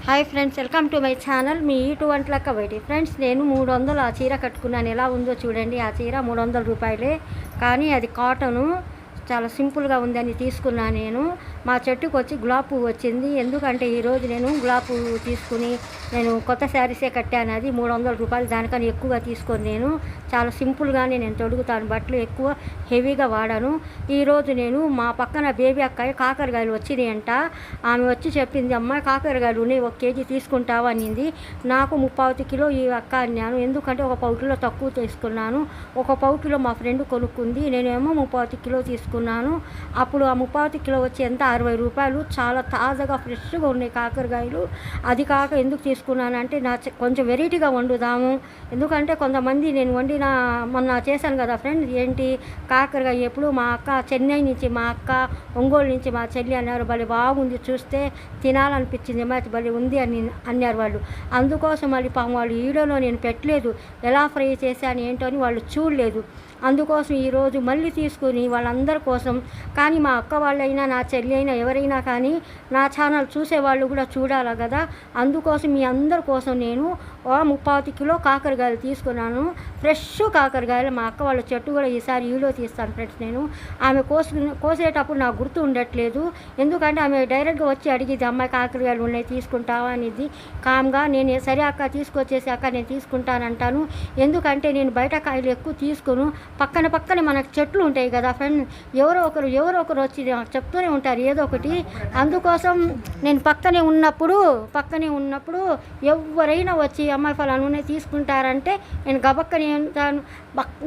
Hi friends, welcome to my channel. మీ ఈటు వంటలక్క బయటి. ఫ్రెండ్స్, నేను 300 ఆ చీర కట్టుకున్నాను. ఎలా ఉందో చూడండి. ఆ చీర 300 రూపాయలే, కానీ అది కాటను, చాలా సింపుల్గా ఉందని తీసుకున్నాను. నేను మా చెట్టుకు వచ్చి గులాబీ పువ్వు వచ్చింది. ఎందుకంటే ఈరోజు నేను గులాబీ పువ్వు తీసుకుని నేను కొత్త శారీసే కట్టాను. అది 300 రూపాయలు. దానికని ఎక్కువగా తీసుకొని నేను చాలా సింపుల్గానే నేను తొడుగుతాను. బట్టలు ఎక్కువ హెవీగా వాడాను. ఈరోజు నేను మా పక్కన బేబీ అక్కాయి కాకరకాయలు వచ్చినాయంట. ఆమె వచ్చి చెప్పింది, అమ్మాయి కాకరకాయలు ఉన్నాయి, 1 కేజీ తీసుకుంటావా అనింది. నాకు 30 కిలో ఈ అక్క అన్నాను. ఎందుకంటే 1 పావు కిలో తక్కువ తీసుకున్నాను. 1 పావు కిలో మా ఫ్రెండ్ కొనుక్కుంది, నేనేమో 30 కిలో తీసుకున్నాను. అప్పుడు ఆ 30 కిలో వచ్చి ఎంత 60 రూపాయలు. చాలా తాజాగా ఫ్రెష్గా ఉన్నాయి కాకరకాయలు. అది కాక ఎందుకు తీసుకున్నానంటే కొంచెం వెరైటీగా వండుదాము. ఎందుకంటే కొంతమంది నేను వండిన మొన్న చేశాను కదా ఫ్రెండ్స్, ఏంటి కాకరకాయ ఎప్పుడు మా అక్క చెన్నై నుంచి, మా అక్క ఒంగోలు నుంచి మా చెల్లి అన్నారు, భలే బాగుంది, చూస్తే తినాలనిపించింది, మరి భలే ఉంది అని అన్నారు వాళ్ళు. అందుకోసం మళ్ళీ పాపం వాళ్ళు వీడియోలో నేను పెట్టలేదు, ఎలా ఫ్రై చేశాను ఏంటో అని వాళ్ళు చూడలేదు. అందుకోసం ఈరోజు మళ్ళీ తీసుకుని వాళ్ళందరి కోసం, కానీ మా అక్క వాళ్ళైనా నా చెల్లి అయినా ఎవరైనా కానీ నా ఛానల్ చూసేవాళ్ళు కూడా చూడాలి కదా. అందుకోసం మీ అందరి కోసం నేను 30 కిలో కాకరకాయలు తీసుకున్నాను. ఫ్రెష్ కాకరకాయలు. మా అక్క వాళ్ళ చెట్టు కూడా ఈసారి వీడియో తీస్తాను ఫ్రెండ్స్. నేను ఆమె కోసేటప్పుడు నాకు గుర్తు ఉండట్లేదు. ఎందుకంటే ఆమె డైరెక్ట్గా వచ్చి అడిగిద్ది, అమ్మాయి కాకరకాయలు ఉన్నాయి తీసుకుంటావా అనేది. కామ్గా నేను సరే అక్క తీసుకొచ్చేసి అక్క నేను తీసుకుంటానంటాను. ఎందుకంటే నేను బయట కాయలు ఎక్కువ తీసుకును. పక్కన మనకు చెట్లు ఉంటాయి కదా ఫ్రెండ్, ఎవరో ఒకరు వచ్చి చెప్తూనే ఉంటారు ఏదో ఒకటి. అందుకోసం నేను పక్కనే ఉన్నప్పుడు ఎవరైనా వచ్చి అమ్మాయి ఫలానా నూనె తీసుకుంటారంటే నేను గబక్కని ఉంటాను.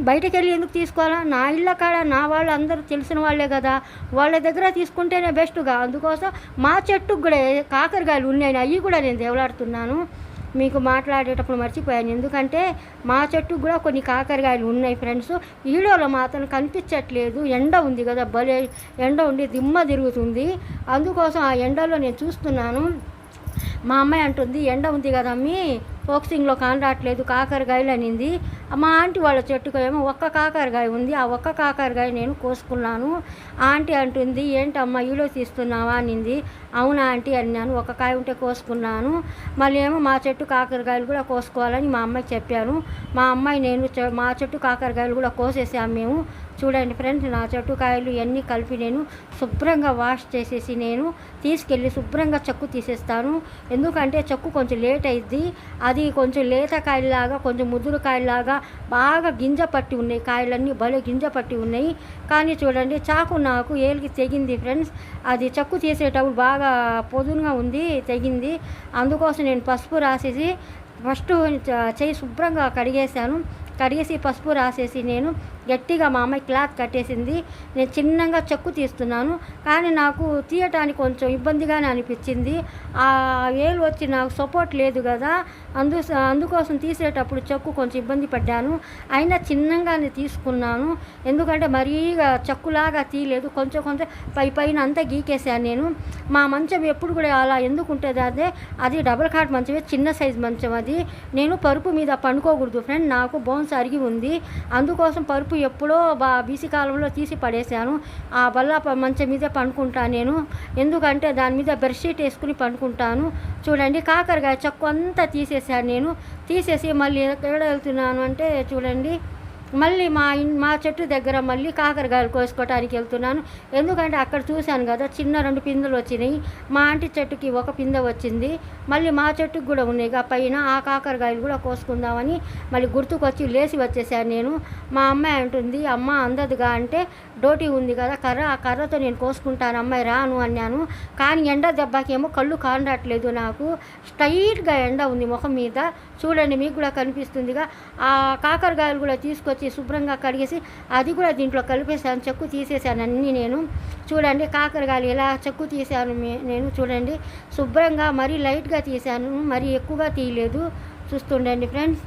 బయటకు వెళ్ళి ఎందుకు తీసుకోవాలా? నా ఇళ్ళ కాడ నా వాళ్ళు అందరూ తెలిసిన వాళ్ళే కదా, వాళ్ళ దగ్గర తీసుకుంటేనే బెస్ట్గా. అందుకోసం మా చెట్టుకు కూడా కాకరకాయలు ఉన్నాయి, అవి కూడా నేను దేవులాడుతున్నాను. మీకు మాట్లాడేటప్పుడు మర్చిపోయాను. ఎందుకంటే మా చెట్టుకు కూడా కొన్ని కాకరకాయలు ఉన్నాయి ఫ్రెండ్స్. వీడియోలో మాత్రం కనిపించట్లేదు, ఎండ ఉంది కదా, భలే ఎండ ఉండి దిమ్మ తిరుగుతుంది. అందుకోసం ఆ ఎండలో నేను చూస్తున్నాను. మా అమ్మాయి అంటుంది, ఎండ ఉంది కదమ్మీ, ఫోక్సింగ్లో కానరాట్లేదు కాకరకాయలు అనింది. మా ఆంటీ వాళ్ళ చెట్టుకు ఏమో 1 కాకరకాయ ఉంది. ఆ 1 కాకరకాయ నేను కోసుకున్నాను. ఆంటీ అంటుంది, ఏంటమ్మా వీడియో తీస్తున్నావా అనింది. అవునా ఆంటీ అన్నాను. 1 కాయ ఉంటే కోసుకున్నాను. మళ్ళీ ఏమో మా చెట్టు కాకరకాయలు కూడా కోసుకోవాలని మా అమ్మాయి చెప్పాను. మా అమ్మాయి నేను మా చెట్టు కాకరకాయలు కూడా కోసేసాము మేము. చూడండి ఫ్రెండ్స్, నా చెట్టు కాయలు ఇవన్నీ కలిపి నేను శుభ్రంగా వాష్ చేసేసి నేను తీసుకెళ్ళి శుభ్రంగా చెక్కు తీసేస్తాను. ఎందుకంటే చెక్కు కొంచెం లేట్ అయింది. అది కొంచెం లేత కాయలాగా, కొంచెం ముదురు కాయలాగా బాగా గింజ పట్టి ఉన్నాయి. కాయలన్నీ భలే గింజ పట్టి ఉన్నాయి. కానీ చూడండి, చాకు నాకు ఏలికి తెగింది ఫ్రెండ్స్. అది చెక్కు తీసేటప్పుడు బాగా పొదునుగా ఉంది, తెగింది. అందుకోసం నేను పసుపు రాసేసి ఫస్ట్ చెయ్యి శుభ్రంగా కడిగేసి పసుపు రాసేసి నేను గట్టిగా మా అమ్మాయి క్లాత్ కట్టేసింది. నేను చిన్నగా చెక్కు తీస్తున్నాను, కానీ నాకు తీయటానికి కొంచెం ఇబ్బందిగానే అనిపించింది. ఆ వేలు వచ్చి నాకు సపోర్ట్ లేదు కదా, అందుకోసం తీసేటప్పుడు చెక్కు కొంచెం ఇబ్బంది పడ్డాను. అయినా చిన్నగానే తీసుకున్నాను. ఎందుకంటే మరీగా చెక్కులాగా తీయలేదు, కొంచెం పైన అంతా గీకేసాను నేను. మా మంచం ఎప్పుడు కూడా అలా ఎందుకు ఉంటుంది, అది డబుల్ కాట్ మంచమే, చిన్న సైజ్ మంచం అది. నేను పరుపు మీద పండుకోకూడదు ఫ్రెండ్, నాకు బోన్స్ అరిగి ఉంది. అందుకోసం పరుపు ఎప్పుడో బీసీ కాలంలో తీసి పడేశాను. ఆ బల్ల మంచం మీదే పండుకుంటాను నేను. ఎందుకంటే దాని మీద బెడ్షీట్ వేసుకుని పండుకుంటాను. చూడండి, కాకరకాయ చెక్కు అంతా తీసేసాను నేను. తీసేసి మళ్ళీ ఎక్కడ వెళ్తున్నాను అంటే చూడండి, మళ్ళీ మా చెట్టు దగ్గర మళ్ళీ కాకరకాయలు కోసుకోవడానికి వెళ్తున్నాను. ఎందుకంటే అక్కడ చూశాను కదా, చిన్న 2 పిందెలు వచ్చినాయి. మా ఆంటీ చెట్టుకి 1 పిందె వచ్చింది. మళ్ళీ మా చెట్టుకు కూడా ఉన్నాయి పైన, ఆ కాకరకాయలు కూడా కోసుకుందామని మళ్ళీ గుర్తుకొచ్చి లేచి వచ్చేసాను నేను. మా అమ్మాయి అంటుంది, అమ్మ అందదుగా అంటే, డోటీ ఉంది కదా ఆ కర్రతో నేను కోసుకుంటాను అమ్మాయి, రాను అన్నాను. కానీ ఎండ దెబ్బకేమో కళ్ళు కానరాట్లేదు నాకు. స్ట్రైట్గా ఎండ ఉంది ముఖం మీద. చూడండి, మీకు కూడా కనిపిస్తుందిగా. ఆ కాకరకాయలు కూడా తీసుకొచ్చి శుభ్రంగా కడిగేసి అది కూడా దీంట్లో కలిపేసాను, చెక్కు తీసేసాను అన్నీ నేను. చూడండి, కాకరకాయలు ఎలా చెక్కు తీసాను నేను. చూడండి, శుభ్రంగా మరీ లైట్గా తీసాను, మరీ ఎక్కువగా తీయలేదు. చూస్తుండండి ఫ్రెండ్స్.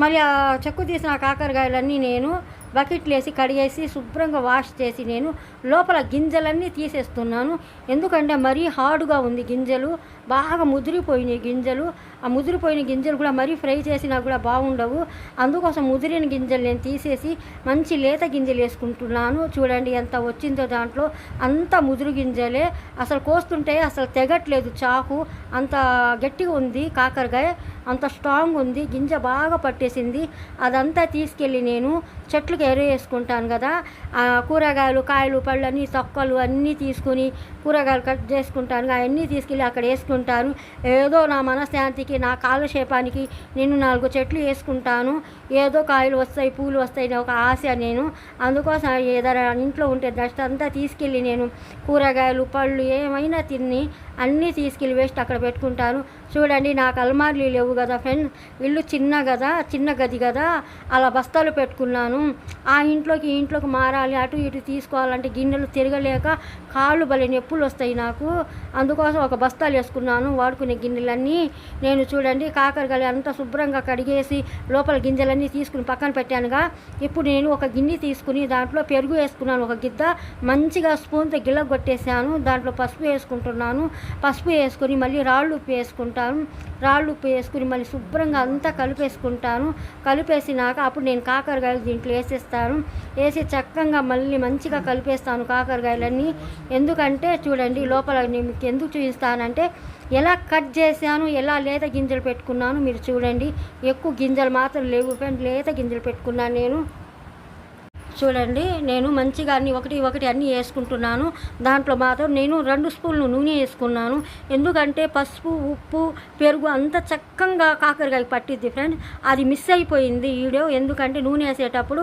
మళ్ళీ ఆ చెక్కు తీసిన కాకరకాయలన్నీ నేను బకెట్లు వేసి కడిగేసి శుభ్రంగా వాష్ చేసి నేను లోపల గింజలన్నీ తీసేస్తున్నాను. ఎందుకంటే మరీ హార్డ్గా ఉంది గింజలు, బాగా ముదిరిపోయినాయి గింజలు. ఆ ముదిరిపోయిన గింజలు కూడా మరీ ఫ్రై చేసినా కూడా బాగుండవు. అందుకోసం ముదిరిన గింజలు నేను తీసేసి మంచి లేత గింజలు వేసుకుంటున్నాను. చూడండి ఎంత వచ్చిందో దాంట్లో, అంత ముదురు గింజలే. అసలు కోస్తుంటే అసలు తెగట్లేదు చాకు, అంత గట్టిగా ఉంది కాకరకాయ, అంత స్ట్రాంగ్ ఉంది, గింజ బాగా పట్టేసింది. అదంతా తీసుకెళ్ళి నేను చెట్లకు వేసుకుంటాను కదా, కూరగాయలు కాయలు పళ్ళు అన్నీ తొక్కలు అన్నీ తీసుకుని కూరగాయలు కట్ చేసుకుంటాను, అవన్నీ తీసుకెళ్ళి అక్కడ వేసుకుంటాను. ఏదో నా మనశ్శాంతికి, నా కాలక్షేపానికి నేను 4 చెట్లు వేసుకుంటాను. ఏదో కాయలు వస్తాయి, పూలు వస్తాయి ఒక ఆశ నేను. అందుకోసం ఏదైనా ఇంట్లో ఉంటే డస్ట్ అంతా తీసుకెళ్ళి నేను కూరగాయలు పళ్ళు ఏమైనా తిని అన్నీ తీసుకెళ్ళి వేస్ట్ అక్కడ పెట్టుకుంటాను. చూడండి నాకు అల్మార్లు లేవు కదా ఫ్రెండ్స్, ఇల్లు చిన్న గది కదా, అలా బస్తాలు పెట్టుకున్నాను. ఆ ఇంట్లోకి ఈ ఇంట్లోకి మారాలి, అటు ఇటు తీసుకోవాలంటే గిన్నెలు తిరగలేక కాళ్ళు భలే నొప్పులు వస్తాయి నాకు. అందుకోసం ఒక బస్తాలు వేసుకున్నాను వాడుకునే గిన్నెలన్నీ. నేను చూడండి కాకరకాయలు అంతా శుభ్రంగా కడిగేసి లోపల గింజలన్నీ తీసుకుని పక్కన పెట్టానుగా. ఇప్పుడు నేను ఒక గిన్నె తీసుకుని దాంట్లో పెరుగు వేసుకున్నాను, ఒక గిద్ద మంచిగా స్పూన్తో గిల్ల కొట్టేసాను. దాంట్లో పసుపు వేసుకుంటున్నాను. పసుపు వేసుకొని మళ్ళీ రాళ్ళు ఉప్పు వేసుకుంటాను. రాళ్ళు ఉప్పు వేసుకుని మళ్ళీ శుభ్రంగా అంతా కలిపేసుకుంటాను. కలిపేసినాక అప్పుడు నేను కాకరకాయలు దీంట్లో వేసేస్తాను. వేసి చక్కగా మళ్ళీ మంచిగా కలిపేస్తాను కాకరకాయలన్నీ. ఎందుకంటే చూడండి లోపల మీకు ఎందుకు చూపిస్తానంటే ఎలా కట్ చేశాను, ఎలా లేత గింజలు పెట్టుకున్నాను మీరు చూడండి. ఎక్కువ గింజలు మాత్రం లేవు ఫ్రెండ్, లేత గింజలు పెట్టుకున్నాను నేను. చూడండి నేను మంచిగా అన్నీ ఒకటి అన్నీ వేసుకుంటున్నాను. దాంట్లో మాత్రం నేను 2 స్పూన్లు నూనె వేసుకున్నాను. ఎందుకంటే పసుపు ఉప్పు పెరుగు అంత చక్కగా కాకరకాయ పట్టిద్ది ఫ్రెండ్స్. అది మిస్ అయిపోయింది వీడియో, ఎందుకంటే నూనె వేసేటప్పుడు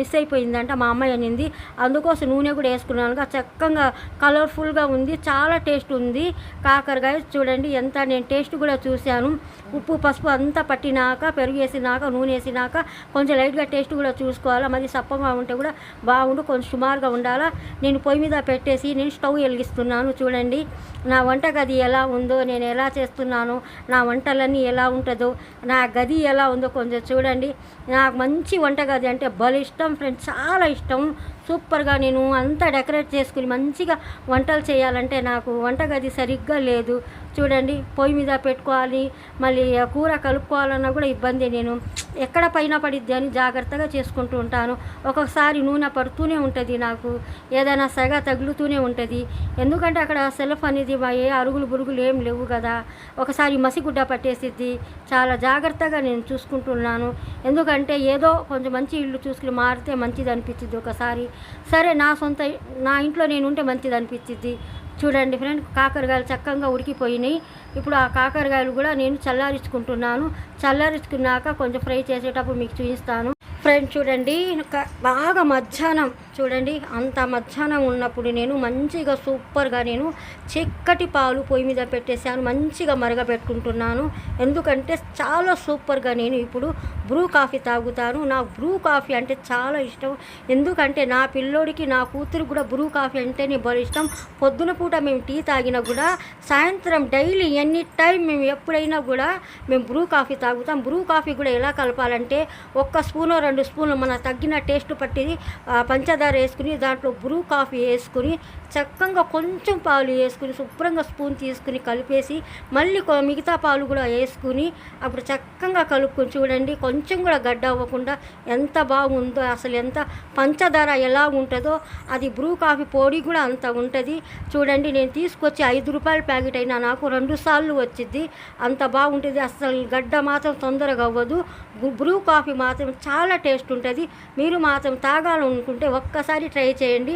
మిస్ అయిపోయిందంట మా అమ్మాయి అనింది. అందుకోసం నూనె కూడా వేసుకున్నాను. చక్కగా కలర్ఫుల్గా ఉంది, చాలా టేస్ట్ ఉంది కాకరకాయ. చూడండి ఎంత నేను టేస్ట్ కూడా చూశాను. ఉప్పు పసుపు అంతా పట్టినాక పెరుగు వేసినాక నూనె వేసినాక కొంచెం లైట్గా టేస్ట్ కూడా చూసుకోవాలి. మరి సప్పగా ఉంటే కూడా బాగుండు, కొంచెం సుమారుగా ఉండాలా. నేను పొయ్యి మీద పెట్టేసి నేను స్టవ్ వెలిగిస్తున్నాను. చూడండి నా వంటగది ఎలా ఉందో, నేను ఎలా చేస్తున్నానో, నా వంటలన్నీ ఎలా ఉంటుందో, నా గది ఎలా ఉందో కొంచెం చూడండి. నాకు మంచి వంటగది అంటే భలే ఇష్టం ఫ్రెండ్స్, చాలా ఇష్టం. సూపర్గా నేను అంతా డెకరేట్ చేసుకుని మంచిగా వంటలు చేయాలంటే నాకు వంటగది సరిగ్గా లేదు. చూడండి పొయ్యి మీద పెట్టుకోవాలి, మళ్ళీ కూర కలుపుకోవాలన్నా కూడా ఇబ్బంది. నేను ఎక్కడ పైన పడిద్ది అని జాగ్రత్తగా చేసుకుంటూ ఉంటాను. ఒక్కొక్కసారి నూనె పడుతూనే ఉంటుంది, నాకు ఏదైనా సెగ తగులుతూనే ఉంటుంది. ఎందుకంటే అక్కడ సెల్ఫ్ అనేది ఏ అరుగులు బురుగులు ఏం లేవు కదా, ఒకసారి మసిగుడ్డ పట్టేసిద్ది. చాలా జాగ్రత్తగా నేను చూసుకుంటున్నాను. ఎందుకంటే ఏదో కొంచెం మంచి ఇల్లు చూసుకుని మారితే మంచిది అనిపించింది ఒకసారి. సరే నా ఇంట్లో నేను ఉంటే మంచిది అనిపించింది. చూడండి ఫ్రెండ్ కాకరకాయలు చక్కగా ఉడికిపోయినాయి. ఇప్పుడు ఆ కాకరకాయలు కూడా నేను చల్లారించుకుంటున్నాను. చల్లారించుకున్నాక కొంచెం ఫ్రై చేసేటప్పుడు మీకు చూపిస్తాను. ఫ్రెండ్ చూడండి బాగా మధ్యాహ్నం చూడండి, అంత మధ్యాహ్నం ఉన్నప్పుడు నేను మంచిగా సూపర్గా నేను చిక్కటి పాలు పొయ్యి మీద పెట్టేశాను, మంచిగా మరగబెట్టుకుంటున్నాను. ఎందుకంటే చాలా సూపర్గా నేను ఇప్పుడు బ్రూ కాఫీ తాగుతాను. నాకు బ్రూ కాఫీ అంటే చాలా ఇష్టం. ఎందుకంటే నా పిల్లోడికి నా కూతురు కూడా బ్రూ కాఫీ అంటేనే బాగా ఇష్టం. పొద్దున పూట మేము టీ తాగినా కూడా సాయంత్రం డైలీ ఎనీ టైం మేము ఎప్పుడైనా కూడా మేము బ్రూ కాఫీ తాగుతాం. బ్రూ కాఫీ కూడా ఎలా కలపాలంటే 1 స్పూను 2 స్పూన్లు మన తగ్గిన టేస్ట్ పట్టి పంచదార వేసుకుని దాంట్లో బ్రూ కాఫీ వేసుకుని చక్కగా కొంచెం పాలు వేసుకుని శుభ్రంగా స్పూన్ తీసుకుని కలిపేసి మళ్ళీ మిగతా పాలు కూడా వేసుకుని అప్పుడు చక్కగా కలుపుకొని చూడండి కొంచెం కూడా గడ్డ అవ్వకుండా ఎంత బాగుందో. అసలు ఎంత పంచదార ఎలా ఉంటుందో అది బ్రూ కాఫీ పొడి కూడా అంత ఉంటుంది. చూడండి నేను తీసుకొచ్చి 5 రూపాయల ప్యాకెట్ అయినా నాకు 2 సార్లు వచ్చింది, అంత బాగుంటుంది. అసలు గడ్డ మాత్రం తొందరగా అవ్వదు. బ్రూ కాఫీ మాత్రం చాలా టేస్ట్ ఉంటుంది. మీరు మాత్రం తాగాలనుకుంటే ఒక్కసారి ట్రై చేయండి,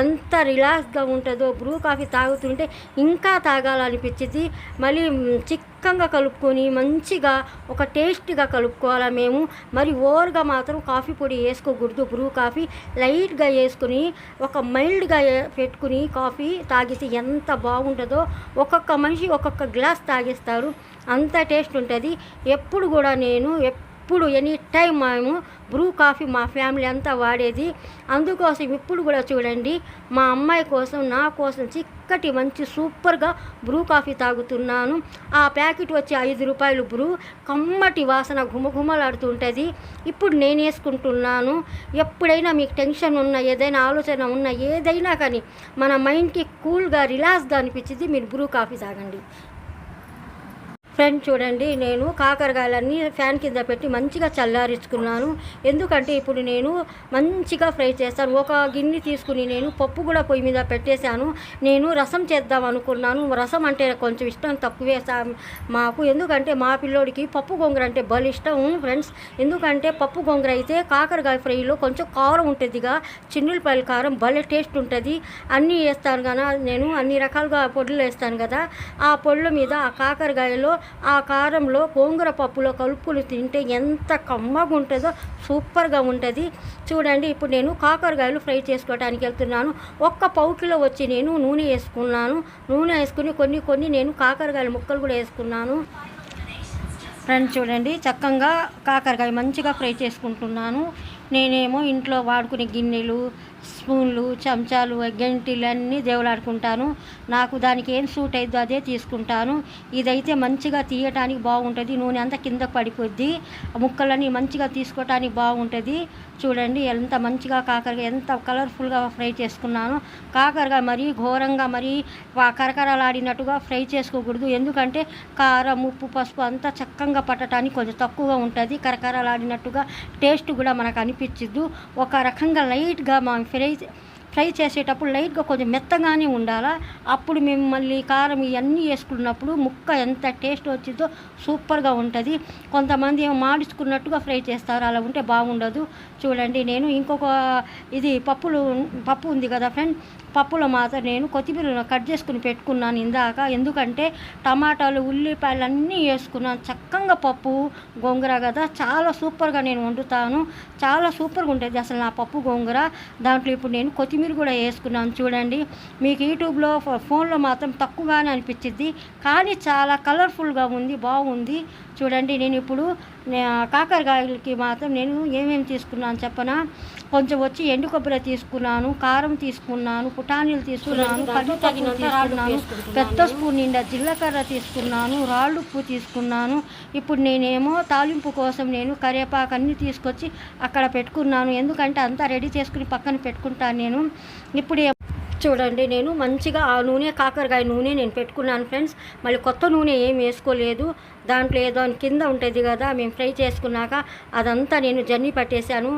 ఎంత రిలాక్స్గా ఉంటుందో. బ్రూ కాఫీ తాగుతుంటే ఇంకా తాగాలనిపించింది. మళ్ళీ చిక్కగా కలుపుకొని మంచిగా ఒక టేస్ట్గా కలుపుకోవాలి మేము. మరి ఓవర్గా మాత్రం కాఫీ పొడి వేసుకోకూడదు. బ్రూ కాఫీ లైట్గా వేసుకుని ఒక మైల్డ్గా పెట్టుకుని కాఫీ తాగితే ఎంత బాగుంటుందో. ఒక్కొక్క మనిషి ఒక్కొక్క గ్లాస్ తాగేస్తారు, అంత టేస్ట్ ఉంటుంది. ఎప్పుడు కూడా నేను ఎప్పుడు ఎనీ టైం మేము బ్రూ కాఫీ మా ఫ్యామిలీ అంతా వాడేది. అందుకోసం ఇప్పుడు కూడా చూడండి మా అమ్మాయి కోసం నా కోసం చిక్కటి మంచి సూపర్గా బ్రూ కాఫీ తాగుతున్నాను. ఆ ప్యాకెట్ వచ్చి 5 రూపాయలు బ్రూ, కమ్మటి వాసన గుమగుమలాడుతుంటుంది. ఇప్పుడు నేను వేసుకుంటున్నాను. ఎప్పుడైనా మీకు టెన్షన్ ఉన్న ఏదైనా ఆలోచన ఉన్న ఏదైనా కానీ మన మైండ్కి కూల్గా రిలాక్స్గా అనిపించింది మీరు బ్రూ కాఫీ తాగండి. ఫ్రెండ్ చూడండి నేను కాకరకాయలన్నీ ఫ్యాన్ కింద పెట్టి మంచిగా చల్లారించుకున్నాను. ఎందుకంటే ఇప్పుడు నేను మంచిగా ఫ్రై చేస్తాను. ఒక గిన్నె తీసుకుని నేను పప్పు కూడా పొయ్యి మీద పెట్టేశాను. నేను రసం చేద్దాం అనుకున్నాను. రసం అంటే కొంచెం ఇష్టం తక్కువే మాకు, ఎందుకంటే మా పిల్లోడికి పప్పు గోంగూర అంటే భలే ఇష్టం ఫ్రెండ్స్. ఎందుకంటే పప్పు గోంగూర అయితే కాకరకాయ ఫ్రైలో కొంచెం కారం ఉంటుందిగా, చిన్నులపాయల కారం భలే టేస్ట్ ఉంటుంది. అన్నీ వేస్తాను కదా నేను, అన్ని రకాలుగా పొడులు వేస్తాను కదా, ఆ పొడుల మీద ఆ కాకరకాయలో ఆ కారంలో గోంగూర పప్పులో కలుపుకుని తింటే ఎంత కమ్మగా ఉంటుందో సూపర్గా ఉంటుంది. చూడండి ఇప్పుడు నేను కాకరకాయలు ఫ్రై చేసుకోవడానికి వెళ్తున్నాను. ఒక్క పావుకిలో వచ్చి నేను నూనె వేసుకున్నాను. నూనె వేసుకుని కొన్ని నేను కాకరకాయల ముక్కలు కూడా వేసుకున్నాను. ఫ్రెండ్స్ చూడండి చక్కగా కాకరకాయ మంచిగా ఫ్రై చేసుకుంటున్నాను. నేనేమో ఇంట్లో వాడుకునే గిన్నెలు, స్పూన్లు, చెంచాలు, గంటిలు అన్నీ దేవులాడుకుంటాను. నాకు దానికి ఏం సూట్ అయిద్దో అదే తీసుకుంటాను. ఇదైతే మంచిగా తీయటానికి బాగుంటుంది. నూనె అంతా కింద పడిపోద్ది. ముక్కలన్నీ మంచిగా తీసుకోవటానికి బాగుంటుంది. చూడండి ఎంత మంచిగా కాకరకాయ ఎంత కలర్ఫుల్గా ఫ్రై చేసుకున్నాను. కాకరకాయ మరీ ఘోరంగా మరీ కరకరలాడినట్టుగా ఫ్రై చేసుకోకూడదు. ఎందుకంటే కారం, ఉప్పు, పసుపు అంతా చక్కగా పట్టడానికి కొంచెం తక్కువగా ఉంటుంది. కరకరలాడినట్టుగా టేస్ట్ కూడా మనకు అనిపించదు. ఒక రకంగా లైట్గా మనం ఫ్రై చేసేటప్పుడు లైట్గా కొంచెం మెత్తగానే ఉండాలా. అప్పుడు మేము మళ్ళీ కారం ఇవన్నీ వేసుకున్నప్పుడు ముక్క ఎంత టేస్ట్ వచ్చిందో సూపర్గా ఉంటుంది. కొంతమంది ఏమో మాడించుకున్నట్టుగా ఫ్రై చేస్తారు, అలా ఉంటే బాగుండదు. చూడండి నేను ఇంకొక ఇది పప్పు ఉంది కదా ఫ్రెండ్, పప్పులో మాత్రం నేను కొత్తిమీర కట్ చేసుకుని పెట్టుకున్నాను ఇందాక. ఎందుకంటే టమాటాలు, ఉల్లిపాయలు అన్నీ వేసుకున్నాను. చక్కగా పప్పు గోంగూర కదా చాలా సూపర్గా నేను వండుతాను. చాలా సూపర్గా ఉంటుంది అసలు నా పప్పు గోంగూర. దాంట్లో ఇప్పుడు నేను కొత్తిమీర కూడా వేసుకున్నాను. చూడండి మీకు యూట్యూబ్లో ఫోన్లో మాత్రం తక్కువగానే అనిపించింది, కానీ చాలా కలర్ఫుల్గా ఉంది, బాగుంది. చూడండి నేను ఇప్పుడు కాకరకాయలకి మాత్రం నేను ఏమేమి తీసుకున్నాను చెప్పనా. కొంచెం వచ్చి ఎండు కొబ్బరి తీసుకున్నాను, కారం తీసుకున్నాను, పుటానీలు తీసుకున్నాను, కరివేపాకు తీసుకున్నాను, పెద్ద స్పూన్ నిండా జీలకర్ర తీసుకున్నాను, రాళ్ళుప్పు తీసుకున్నాను. ఇప్పుడు నేనేమో తాలింపు కోసం నేను కరివేపాకు అన్నీ తీసుకొచ్చి అక్కడ పెట్టుకున్నాను. ఎందుకంటే అంతా రెడీ చేసుకుని పక్కన పెట్టుకుంటాను నేను. ఇప్పుడు చూడండి నేను మంచిగా ఆ నూనె కాకరకాయ నూనె నేను పెట్టుకున్నాను ఫ్రెండ్స్. మళ్ళీ కొత్త నూనె ఏం వేసుకోలేదు. దాంట్లో ఏదో కింద ఉంటుంది కదా మేము ఫ్రై చేసుకున్నాక అదంతా నేను జర్నీ పట్టేశాను.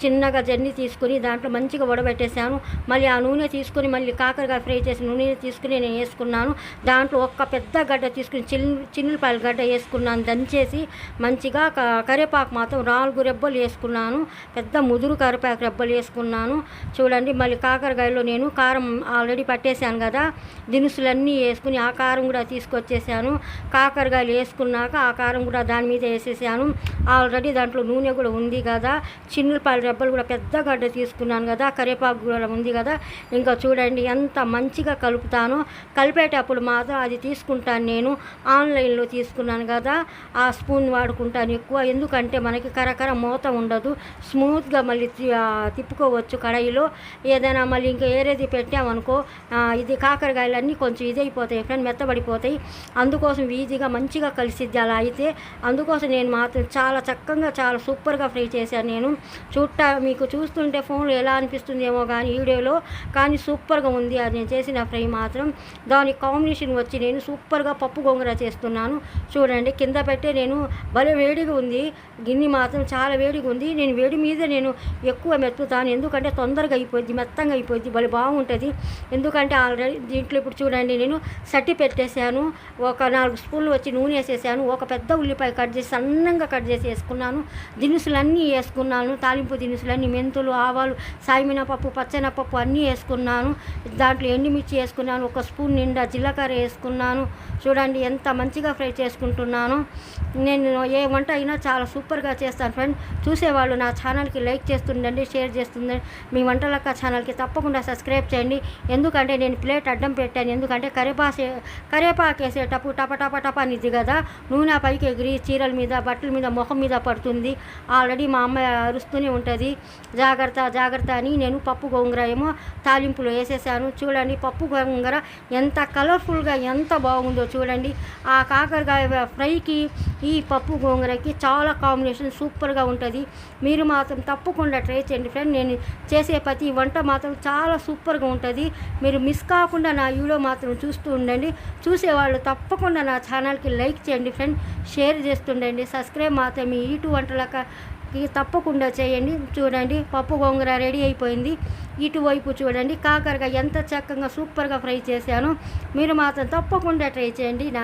చిన్నగా జర్నీ తీసుకుని దాంట్లో మంచిగా వడబెట్టేశాను. మళ్ళీ ఆ నూనె తీసుకుని మళ్ళీ కాకరకాయ ఫ్రై చేసిన నూనె తీసుకుని నేను వేసుకున్నాను. దాంట్లో ఒక్క పెద్ద గడ్డ తీసుకుని చిన్నులపాయల గడ్డ వేసుకున్నాను దంచేసి. మంచిగా కరివేపాకు మాత్రం 4 రెబ్బలు వేసుకున్నాను, పెద్ద ముదురు కరివేపాకు రెబ్బలు వేసుకున్నాను. చూడండి మళ్ళీ కాకరకాయలో నేను కారం ఆల్రెడీ పట్టేశాను కదా, దినుసులన్నీ వేసుకుని ఆ కారం కూడా తీసుకొచ్చేసాను. కాకరకాయలు వేసుకున్నాక ఆ కారం కూడా దాని మీద వేసేసాను. ఆల్రెడీ దాంట్లో నూనె కూడా ఉంది కదా, చిన్నులపాయల రెబ్బలు కూడా పెద్ద గడ్డ తీసుకున్నాను కదా, కరివేపాకు కూడా ఉంది కదా. ఇంకా చూడండి ఎంత మంచిగా కలుపుతాను. కలిపేటప్పుడు మాత్రం అది తీసుకుంటాను నేను ఆన్లైన్లో తీసుకున్నాను కదా, ఆ స్పూన్ వాడుకుంటాను ఎక్కువ. ఎందుకంటే మనకి కరకర మూత ఉండదు, స్మూత్గా మళ్ళీ తిప్పుకోవచ్చు కడాయిలో. ఏదైనా మళ్ళీ ఇంకా ఏరేది పెట్టామనుకో ఇది కాకరకాయలన్నీ కొంచెం ఇదైపోతాయి ఫ్రెండ్, మెత్తబడిపోతాయి. అందుకోసం ఈజీగా మంచిగా కలిసిద్ది అలా అయితే. అందుకోసం నేను మాత్రం చాలా చక్కగా చాలా సూపర్గా ఫ్రై చేశాను నేను. మీకు చూస్తుంటే ఫోన్లో ఎలా అనిపిస్తుందేమో కానీ వీడియోలో కానీ సూపర్గా ఉంది అది నేను చేసిన ఫ్రై మాత్రం. దానికి కాంబినేషన్ వచ్చి నేను సూపర్గా పప్పు గోంగూర చేస్తున్నాను. చూడండి కింద పెట్టే నేను భలే వేడిగా ఉంది, గిన్నె మాత్రం చాలా వేడిగా ఉంది. నేను వేడి మీద నేను ఎక్కువ మెత్తుతాను, ఎందుకంటే తొందరగా అయిపోద్ది, మెత్తంగా అయిపోద్ది, భలే బాగుంటుంది. ఎందుకంటే ఆల్రెడీ దీంట్లో ఇప్పుడు చూడండి నేను సట్టి పెట్టేశాను. ఒక 4 స్పూన్లు వచ్చి నూనె వేసేసాను. ఒక పెద్ద ఉల్లిపాయ కట్ చేసి సన్నంగా కట్ చేసి వేసుకున్నాను. దినుసులన్నీ వేసుకున్నాను, తాలింపు దినుసులన్నీ మెంతులు, ఆవాలు, సాయమినపప్పు, పచ్చెనపప్పు అన్నీ వేసుకున్నాను. దాంట్లో ఎండుమిర్చి వేసుకున్నాను, 1 స్పూన్ నిండా జీలకర్ర వేసుకున్నాను. చూడండి ఎంత మంచిగా ఫ్రై చేసుకుంటున్నాను. నేను ఏ వంట అయినా చాలా సూపర్గా చేస్తాను ఫ్రెండ్. చూసేవాళ్ళు నా ఛానల్కి లైక్ చేస్తుండండి, షేర్ చేస్తుండండి. మీ వంటలక్క ఛానల్కి తప్పకుండా సబ్స్క్రైబ్ చేయండి. ఎందుకంటే నేను ప్లేట్ అడ్డం పెట్టాను, ఎందుకంటే కరివేపాకు వేసేటప్పుడు టప టప టప అనిద్ది కదా, నూనె పైకి ఎగిరి చీరల మీద, బట్టల మీద, మొహం మీద పడుతుంది. ఆల్రెడీ మా అమ్మాయి అరుస్తూనే ఉంటుంది, జాగ్రత్త జాగ్రత్త అని. నేను పప్పు గోంగూర ఏమో తాలింపులో వేసేసాను. చూడండి పప్పు గోంగూర ఎంత కలర్ఫుల్గా ఎంత బాగుందో చూడండి. ఆ కాకరకాయ ఫ్రైకి ఈ పప్పు గోంగూరకి చాలా కాంబినేషన్ సూపర్గా ఉంటుంది. మీరు మాత్రం తప్పకుండా ట్రై చేయండి ఫ్రెండ్. నేను చేసే ప్రతి వంట మాత్రం చాలా సూపర్గా ఉంటుంది. మీరు మిస్ కాకుండా నా వీడియో మాత్రం చూస్తూ ఉండండి. చూసేవాళ్ళు తప్పకుండా నా ఛానల్కి లైక్ చేయండి ఫ్రెండ్, షేర్ చేస్తుండండి. సబ్స్క్రైబ్ మాత్రం మీ యూట్యూబ్ వంటలకి తప్పకుండా చేయండి. చూడండి పప్పు గోంగూర రెడీ అయిపోయింది. ఇటువైపు చూడండి కాకరకాయ ఎంత చక్కగా సూపర్గా ఫ్రై చేశాను. మీరు మాత్రం తప్పకుండా ట్రై చేయండి. నా